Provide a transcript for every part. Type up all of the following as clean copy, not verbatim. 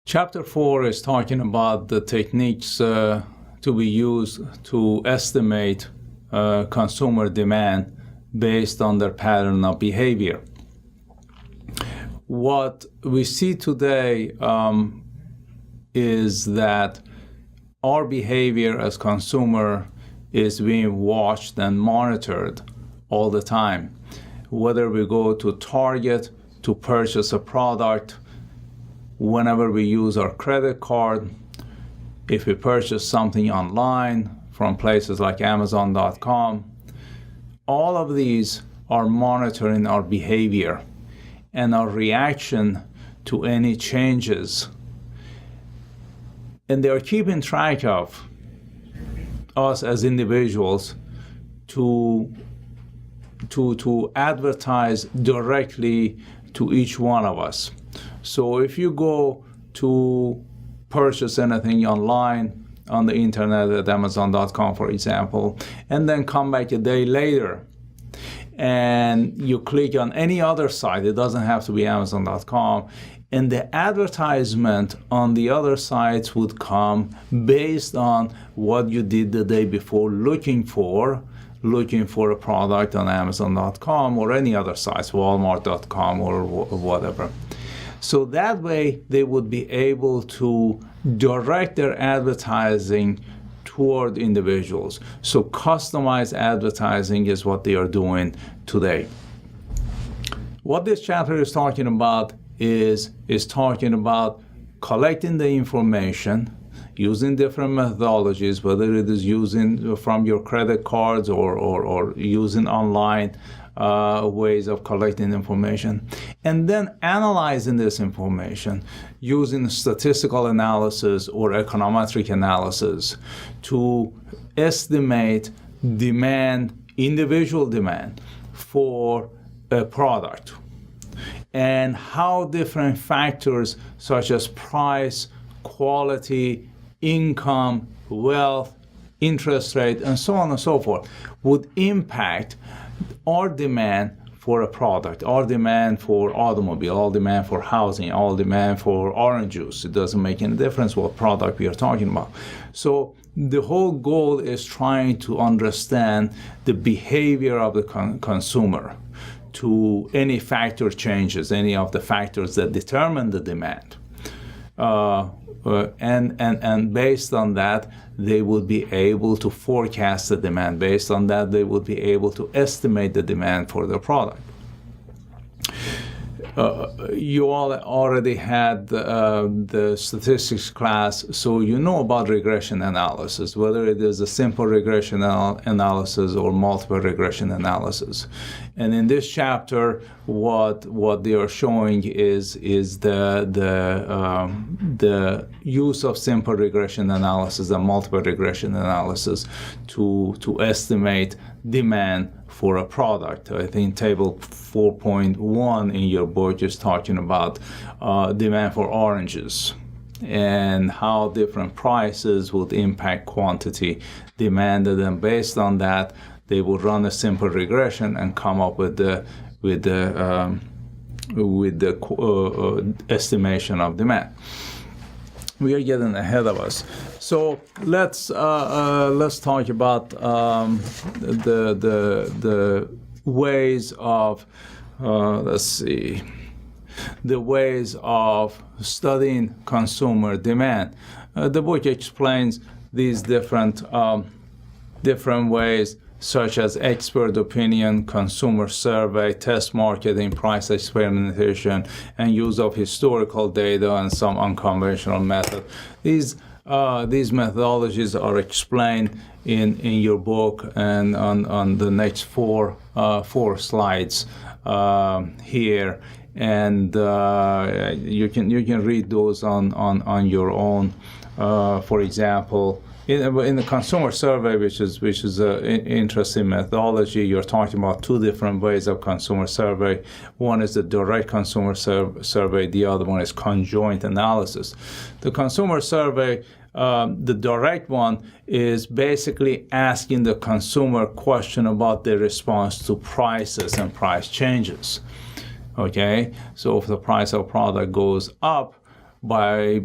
Chapter 4 is talking about the techniques to be used to estimate consumer demand based on their pattern of behavior. What we see today is that our behavior as consumer is being watched and monitored all the time. Whether we go to Target to purchase a product, whenever we use our credit card, if we purchase something online from places like Amazon.com, all of these are monitoring our behavior and our reaction to any changes. And they are keeping track of us as individuals to advertise directly to each one of us. So if you go to purchase anything online on the internet at Amazon.com, for example, and then come back a day later and you click on any other site, it doesn't have to be Amazon.com, and the advertisement on the other sites would come based on what you did the day before looking for a product on Amazon.com or any other sites, Walmart.com or whatever. So that way they would be able to direct their advertising toward individuals. So customized advertising is what they are doing today. What this chapter is talking about is talking about collecting the information using different methodologies, whether it is using from your credit cards or using online ways of collecting information, and then analyzing this information using statistical analysis or econometric analysis to estimate demand, individual demand for a product, and how different factors such as price, quality, income, wealth, interest rate, and so on and so forth would impact our demand for a product, our demand for automobile, our demand for housing, our demand for orange juice. It doesn't make any difference what product we are talking about. So the whole goal is trying to understand the behavior of the consumer to any factor changes, any of the factors that determine the demand. And based on that, they would be able to forecast the demand. Based on that, they would be able to estimate the demand for the product. You all already had the statistics class, so you know about regression analysis, whether it is a simple regression analysis or multiple regression analysis. And in this chapter, what they are showing is the use of simple regression analysis and multiple regression analysis to estimate demand for a product. I think table 4.1 in your book is talking about demand for oranges and how different prices would impact quantity demanded, and based on that, they will run a simple regression and come up with the estimation of demand. We are getting ahead of us. So let's talk about the ways of the ways of studying consumer demand. The book explains these different ways, such as expert opinion, consumer survey, test marketing, price experimentation, and use of historical data and some unconventional method. These methodologies are explained in your book and on the next four slides here, and you can read those on your own. For example, in the consumer survey, which is an interesting methodology, you're talking about two different ways of consumer survey. One is the direct consumer survey. The other one is conjoint analysis. The consumer survey, the direct one, is basically asking the consumer question about their response to prices and price changes. Okay, so if the price of product goes up, by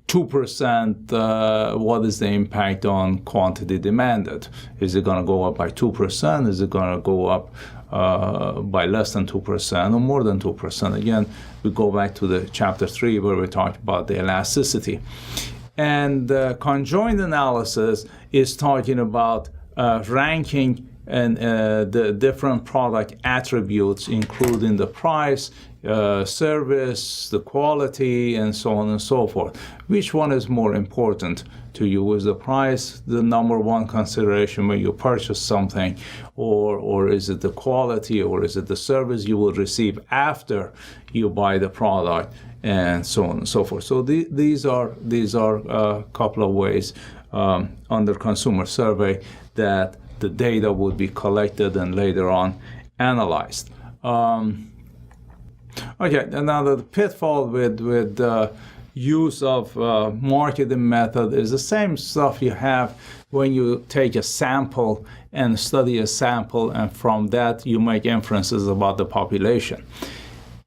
2%, what is the impact on quantity demanded? Is it going to go up by 2%? Is it going to go up by less than 2% or more than 2%? Again, we go back to the chapter 3 where we talked about the elasticity. And conjoint analysis is talking about ranking and the different product attributes, including the price, service, the quality, and so on and so forth. Which one is more important to you? Is the price the number one consideration when you purchase something, or is it the quality, or is it the service you will receive after you buy the product, and so on and so forth? So these are a couple of ways under consumer survey that the data would be collected and later on analyzed. Okay, another pitfall with use of marketing method is the same stuff you have when you take a sample and study a sample, and from that you make inferences about the population.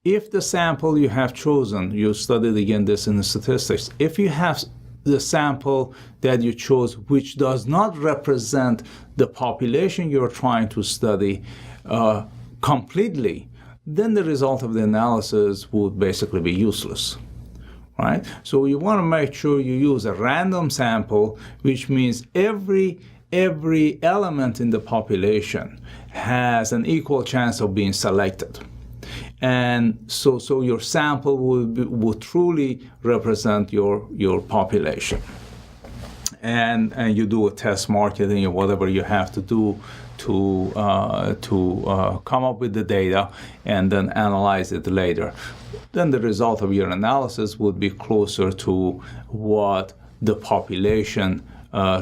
If the sample you have chosen, you studied again this in the statistics, if you have the sample that you chose which does not represent the population you're trying to study completely, then the result of the analysis would basically be useless, right? So you want to make sure you use a random sample, which means every element in the population has an equal chance of being selected. And so your sample would truly represent your population. And you do a test marketing or whatever you have to do to come up with the data and then analyze it later. Then the result of your analysis would be closer to what the population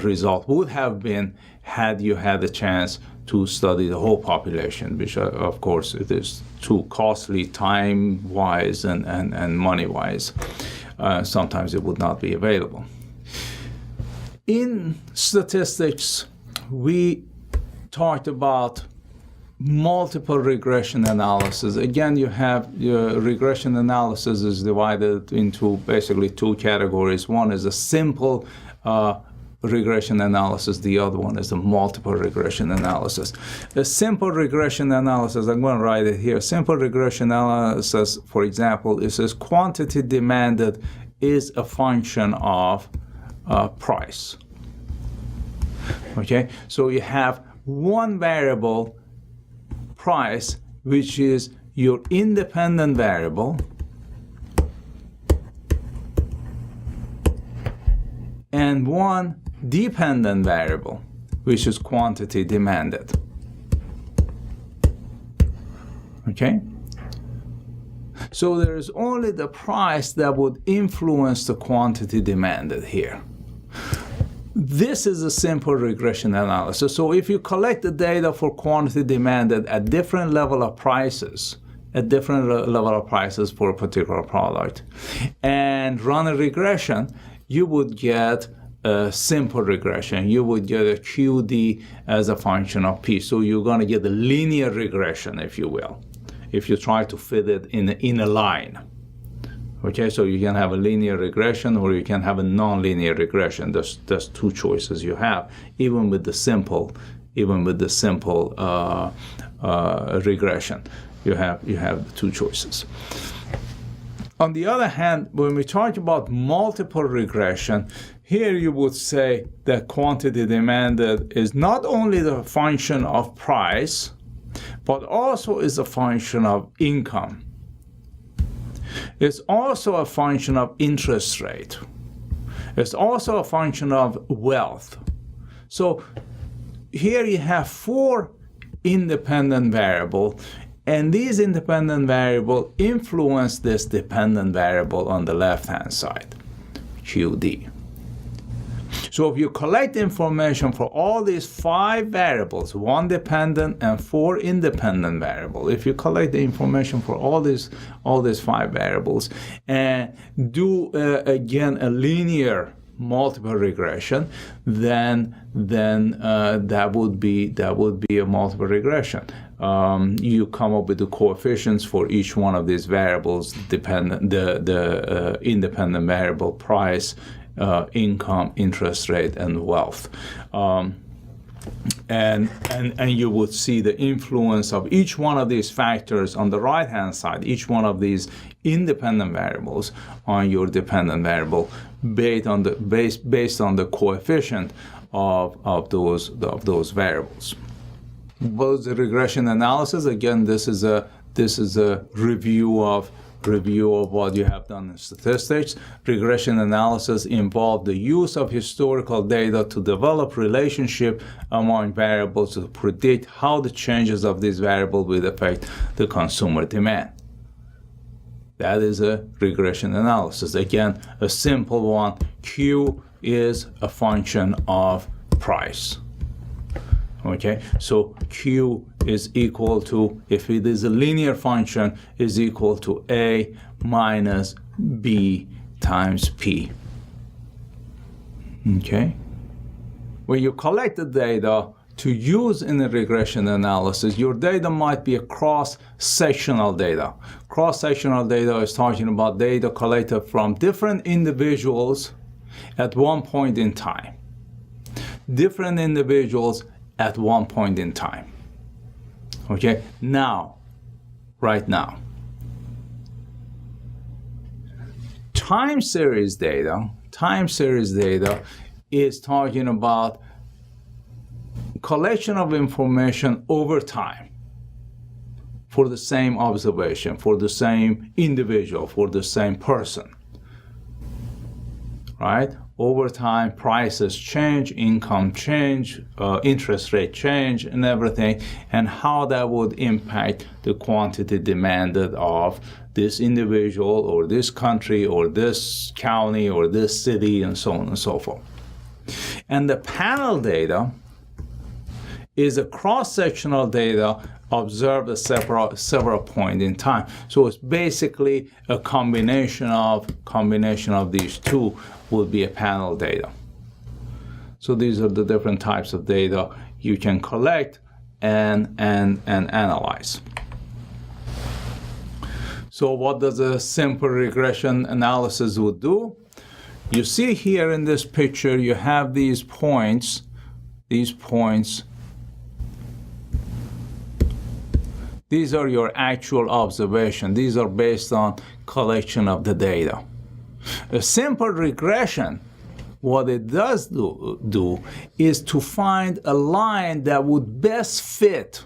result would have been had you had the chance to study the whole population, which of course it is too costly time-wise and money-wise. Sometimes it would not be available. In statistics, we talked about multiple regression analysis. Again, you have your regression analysis is divided into basically two categories. One is a simple regression analysis. The other one is a multiple regression analysis. A simple regression analysis, I'm going to write it here. Simple regression analysis, for example, it says quantity demanded is a function of price. Okay, so you have one variable, price, which is your independent variable, and one dependent variable, which is quantity demanded. Okay? So there is only the price that would influence the quantity demanded here. This is a simple regression analysis. So if you collect the data for quantity demanded at different level of prices, for a particular product, and run a regression, you would get a simple regression. You would get a QD as a function of P. So you're going to get a linear regression, if you will, if you try to fit it in a line. Okay, so you can have a linear regression or you can have a non-linear regression. There's two choices you have, even with the simple regression. You have the two choices. On the other hand, when we talk about multiple regression, here you would say that quantity demanded is not only the function of price, but also is a function of income. It's also a function of interest rate. It's also a function of wealth. So here you have four independent variables, and these independent variables influence this dependent variable on the left-hand side, QD. So if you collect information for all these five variables, one dependent and four independent variables, if you collect the information for all these five variables and do again a linear multiple regression, then that would be a multiple regression. you come up with the coefficients for each one of these variables, the independent variable: price, income, interest rate, and wealth. And you would see the influence of each one of these factors on the right-hand side, each one of these independent variables on your dependent variable based on the coefficient of those variables. What is the regression analysis? Again, this is a review of what you have done in statistics. Regression analysis involved the use of historical data to develop relationship among variables to predict how the changes of these variables will affect the consumer demand. That is a regression analysis. Again, a simple one. Q is a function of price. Okay, so Q is equal to, if it is a linear function, is equal to A minus B times P. Okay, when you collect the data to use in a regression analysis, your data might be a cross-sectional data. Cross-sectional data is talking about data collected from different individuals at one point in time. Different individuals at one point in time. Okay, right now. Time series data is talking about collection of information over time for the same observation, for the same individual, for the same person, right? Over time, prices change, income change, interest rate change, and everything, and how that would impact the quantity demanded of this individual or this country or this county or this city, and so on and so forth. And the panel data is a cross-sectional data observed at several points in time. So it's basically a combination of these two would be a panel data. So these are the different types of data you can collect and analyze. So what does a simple regression analysis would do? You see here in this picture, you have these points. These are your actual observation. These are based on collection of the data. A simple regression, what it does do is to find a line that would best fit,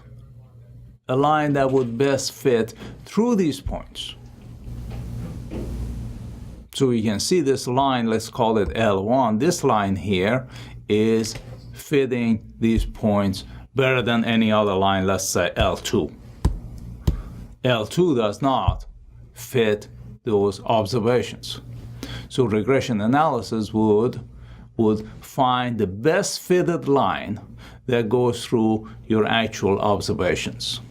through these points. So you can see this line, let's call it L1. This line here is fitting these points better than any other line, let's say L2. L2 does not fit those observations. So regression analysis would find the best fitted line that goes through your actual observations.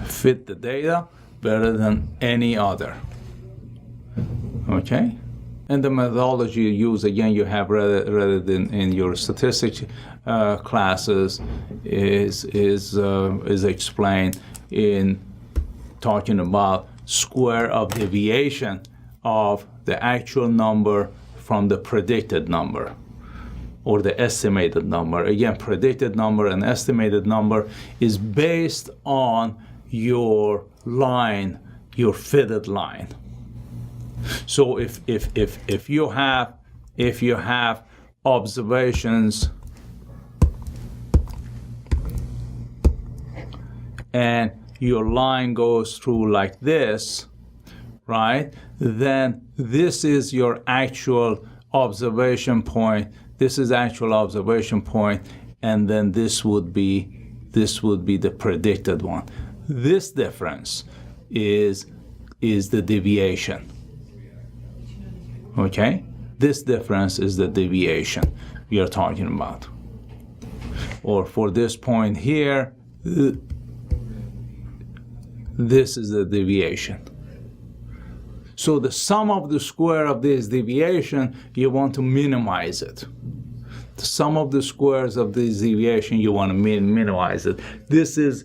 Fit the data better than any other. Okay? And the methodology you use, again, you have read it in your statistics classes, is explained in talking about square of deviation of the actual number from the predicted number or the estimated number. Again, predicted number and estimated number is based on your line, your fitted line. So if you have observations and your line goes through like this, right? Then this is your actual observation point. This is actual observation point, and then this would be the predicted one. This difference is the deviation. Okay? This difference is the deviation we are talking about. Or for this point here, this is the deviation. So the sum of the square of this deviation, you want to minimize it. the sum of the squares of this deviation, you want to minimize it. This is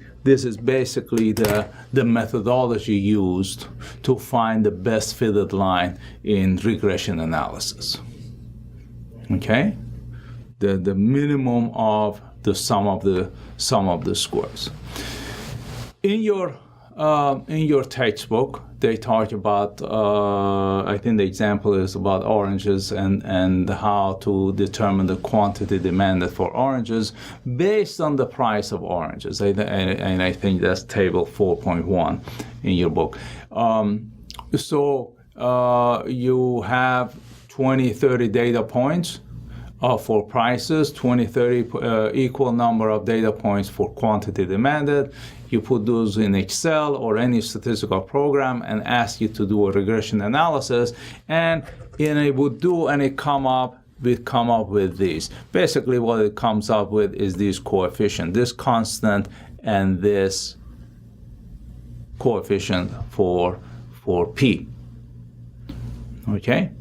basically the methodology used to find the best fitted line in regression analysis. Okay, the minimum of the sum of the squares. In your textbook, they talk about, I think the example is about oranges and how to determine the quantity demanded for oranges based on the price of oranges. And I think that's table 4.1 in your book. So you have 20, 30 data points for prices, 20, 30 equal number of data points for quantity demanded. You put those in Excel or any statistical program and ask you to do a regression analysis, and it would do, and it come up with these. Basically, what it comes up with is these coefficient, this constant and this coefficient for P. Okay?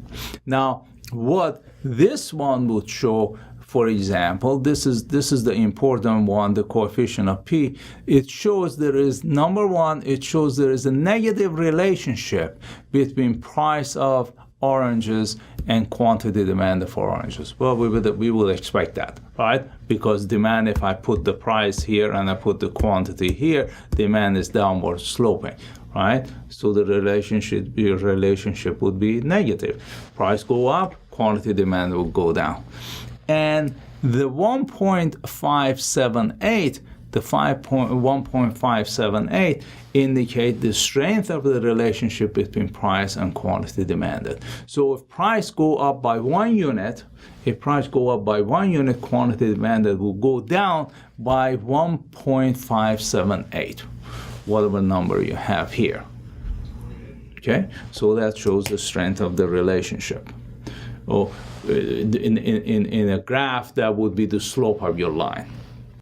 Now, what this one would show, for example, this is the important one, the coefficient of P. It shows there is, number one, it shows there is a negative relationship between price of oranges and quantity demanded for oranges. Well, we would expect that, right? Because demand, if I put the price here and I put the quantity here, demand is downward sloping, right? So the relationship would be negative. Price go up, quantity demand will go down. And the 1.578, the 1.578 indicate the strength of the relationship between price and quantity demanded. So if price go up by 1 unit, quantity demanded will go down by 1.578, whatever number you have here. Okay, so that shows the strength of the relationship. Or in a graph, that would be the slope of your line.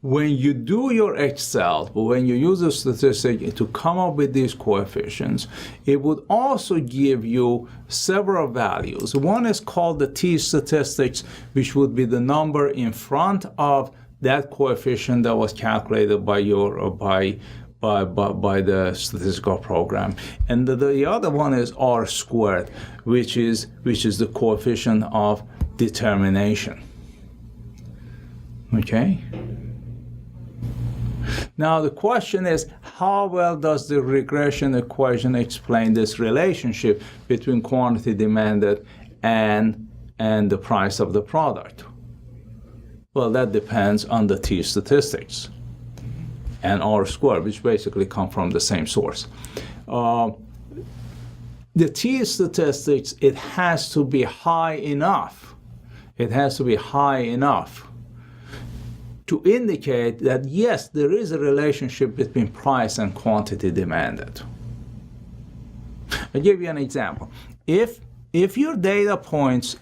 When you do your Excel, when you use a statistic to come up with these coefficients, it would also give you several values. One is called the t-statistics, which would be the number in front of that coefficient that was calculated by the statistical program, and the other one is R squared, which is the coefficient of determination. Okay. Now the question is, how well does the regression equation explain this relationship between quantity demanded and the price of the product? Well, that depends on the t-statistics and R squared, which basically come from the same source. The t-statistics, it has to be high enough. It has to be high enough to indicate that, yes, there is a relationship between price and quantity demanded. I'll give you an example. If your data points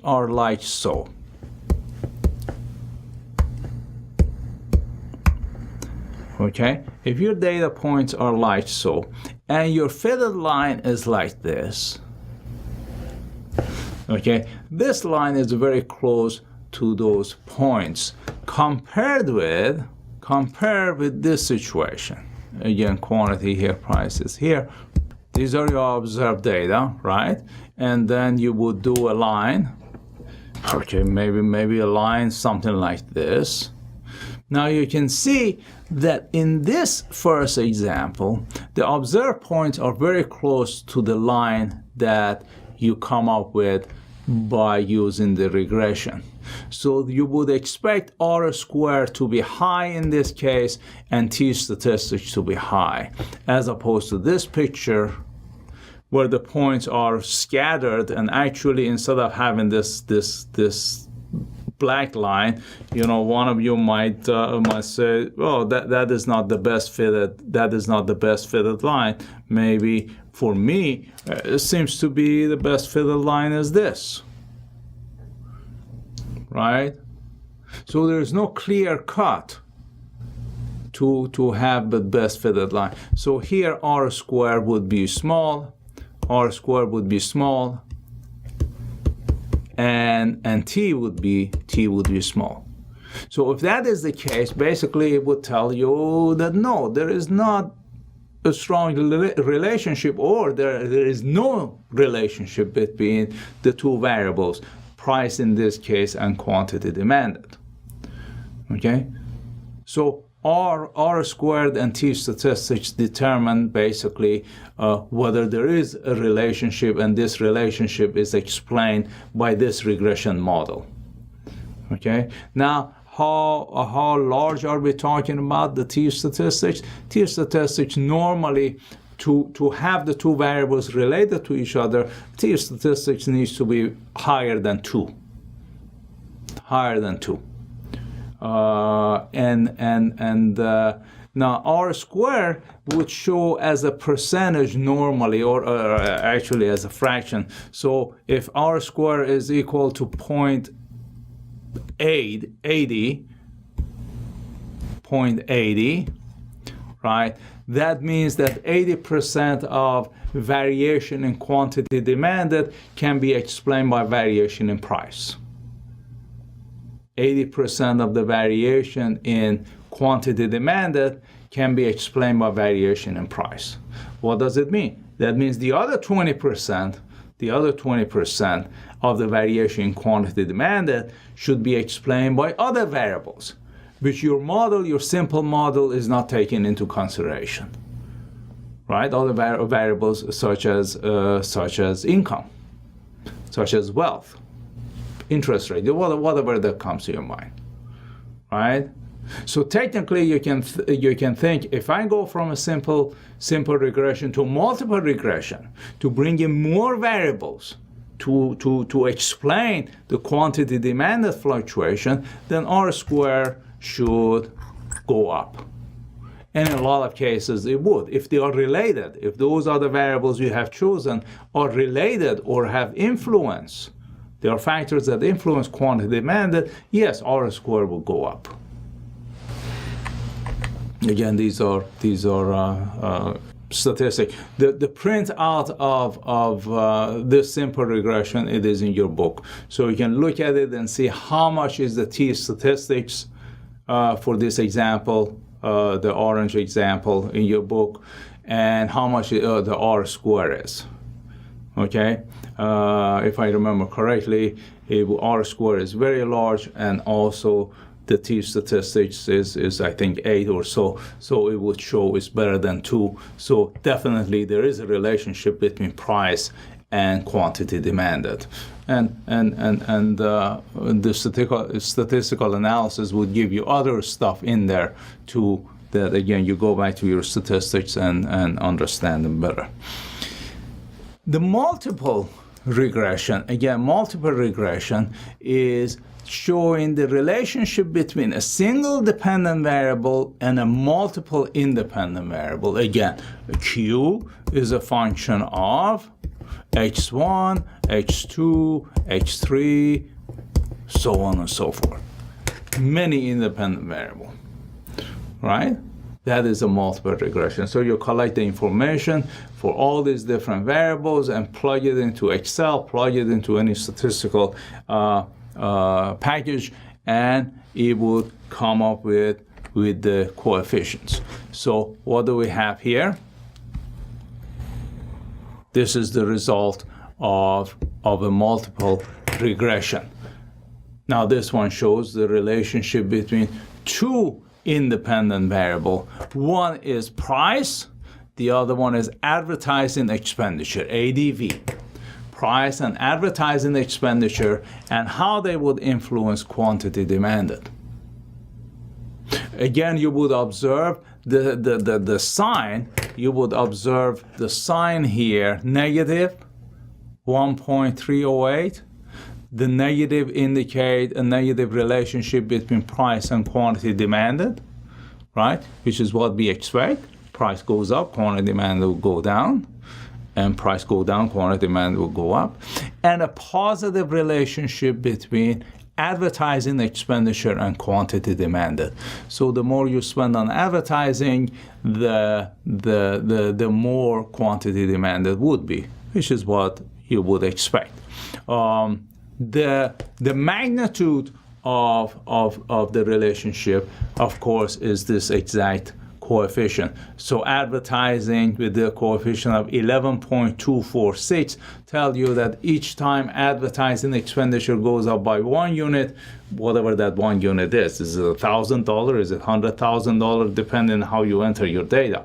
are like so, okay, if your data points are like so, and your fitted line is like this, okay, this line is very close to those points compared with this situation. Again, quantity here, prices here. These are your observed data, right? And then you would do a line, okay, maybe a line something like this. Now you can see that in this first example, the observed points are very close to the line that you come up with by using the regression. So you would expect R squared to be high in this case and t-statistics to be high, as opposed to this picture where the points are scattered, and actually instead of having this black line, you know, one of you might say, oh, that is not the best fitted line. Maybe for me, it seems to be the best fitted line is this, right? So there's no clear cut to have the best fitted line. So here R squared would be small, R squared would be small, and and T would be small. So if that is the case, basically it would tell you that no, there is not a strong relationship, or there is no relationship between the two variables, price in this case and quantity demanded. Okay? So R squared and T statistics determine basically whether there is a relationship, and this relationship is explained by this regression model. Okay? Now, how large are we talking about the T statistics? T statistics normally, to have the two variables related to each other, T statistics needs to be higher than 2. Higher than 2. Now R squared would show as a percentage normally, or actually as a fraction. So if R squared is equal to 0.80, right? That means that 80% of variation in quantity demanded can be explained by variation in price. 80% of the variation in quantity demanded can be explained by variation in price. What does it mean? That means the other 20% of the variation in quantity demanded should be explained by other variables, which your simple model is not taking into consideration, right? Other variables such as income, such as wealth, interest rate, whatever that comes to your mind, right? So technically, you can think, if I go from a simple regression to multiple regression, to bring in more variables to explain the quantity demanded fluctuation, then R squared should go up. And in a lot of cases, it would. If they are related, if those other variables you have chosen are related or have influence, there are factors that influence quantity demanded, yes, R squared will go up. Again, these are statistics. The printout of this simple regression, it is in your book. So you can look at it and see how much is the T statistics for this example, the orange example in your book, and how much the R squared is. Okay? If I remember correctly, R squared is very large, and also the T statistics is I think 8 or so, so it would show it's better than 2. So definitely there is a relationship between price and quantity demanded, and the statistical analysis would give you other stuff in there too, that again you go back to your statistics and understand them better. The multiple regression, again, multiple regression is showing the relationship between a single dependent variable and a multiple independent variable. Again, Q is a function of X1, X2, X3, so on and so forth. Many independent variables, right? That is a multiple regression. So you collect the information for all these different variables and plug it into Excel, plug it into any statistical package, and it would come up with the coefficients. So what do we have here? This is the result of a multiple regression. Now this one shows the relationship between two independent variables. One is price, the other one is advertising expenditure, ADV. Price and advertising expenditure, and how they would influence quantity demanded. Again, you would observe the sign. You would observe the sign here, negative 1.308. The negative indicate a negative relationship between price and quantity demanded, right? Which is what we expect. Price goes up, quantity demanded will go down. And price go down, quantity demand will go up. And a positive relationship between advertising expenditure and quantity demanded. So the more you spend on advertising, the more quantity demanded would be, which is what you would expect. the magnitude of the relationship, of course, is this exact coefficient. So advertising with the coefficient of 11.246 tell you that each time advertising expenditure goes up by 1 unit, whatever that 1 unit is it $1,000, is it $100,000, depending on how you enter your data.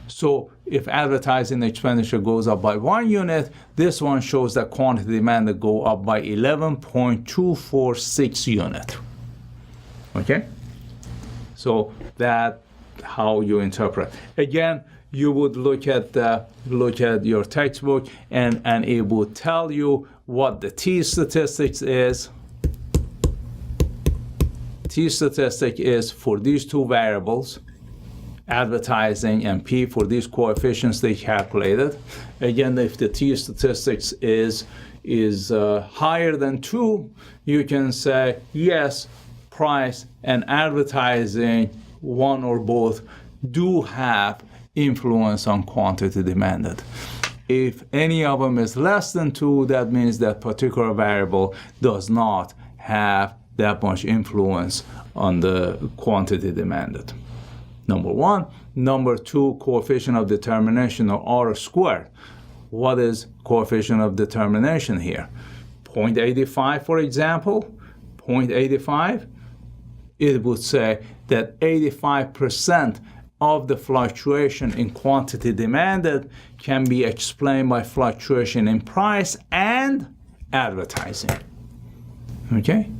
So if advertising expenditure goes up by 1 unit, this one shows that quantity demand go up by 11.246 unit. Okay? So that how you interpret. Again, you would look at your textbook and it would tell you what the T statistics is. T statistic is for these two variables, advertising and P, for these coefficients they calculated. Again, if the T statistics is higher than 2, you can say yes, price and advertising, one or both, do have influence on quantity demanded. If any of them is less than 2, that means that particular variable does not have that much influence on the quantity demanded. Number 1. Number 2, coefficient of determination, or R squared. What is coefficient of determination here? 0.85, for example. 0.85. It would say that 85% of the fluctuation in quantity demanded can be explained by fluctuation in price and advertising. Okay?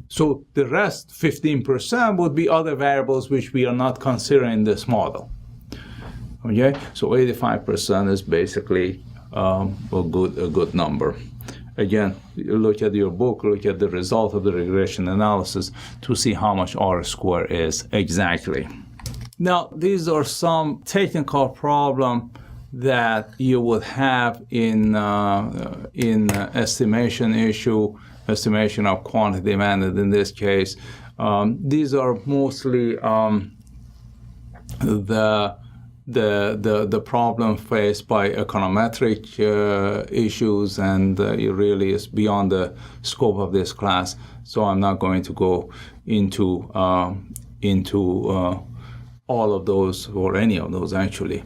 So the rest, 15%, would be other variables which we are not considering in this model. Okay? So 85% is basically a good number. Again, look at your book, look at the result of the regression analysis to see how much R squared is exactly. Now, these are some technical problems that you would have in estimation issue, estimation of quantity demanded in this case. These are mostly the problem faced by econometric issues, and it really is beyond the scope of this class. So I'm not going to go into all of those, or any of those actually.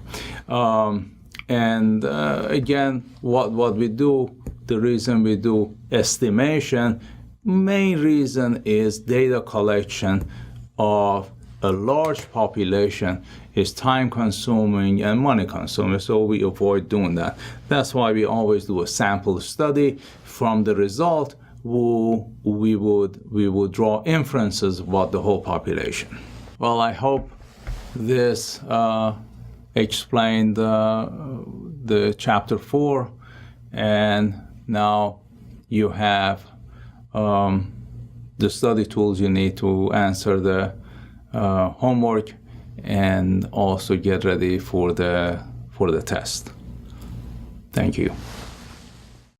Again, what we do, the reason we do estimation, main reason is data collection of a large population is time consuming and money consuming, so we avoid doing that. That's why we always do a sample study. From the result, we would draw inferences about the whole population. Well, I hope this explained the chapter 4, and now you have the study tools you need to answer the homework and also get ready for the test. Thank you.